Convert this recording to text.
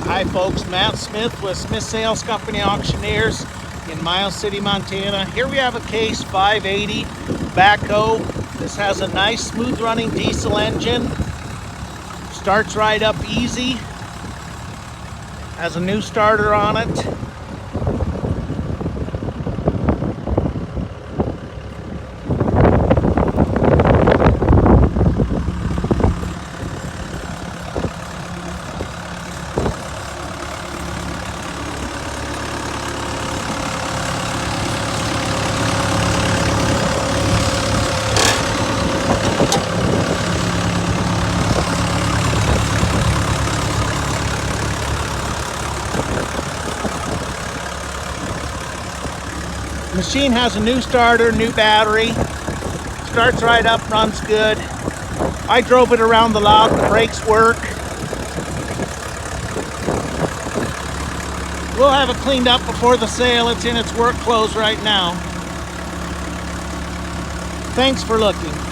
Hi folks, Matt Smith with Smith Sales Company Auctioneers in Miles City, Montana. Here we have a Case 580 Backhoe. This has a nice smooth running diesel engine. Starts right up easy. Has a new starter on it. Machine has a new starter, new battery. Starts right up, runs good. I drove it around the lot, the brakes work. We'll have it cleaned up before the sale. It's in its work clothes right now. Thanks for looking.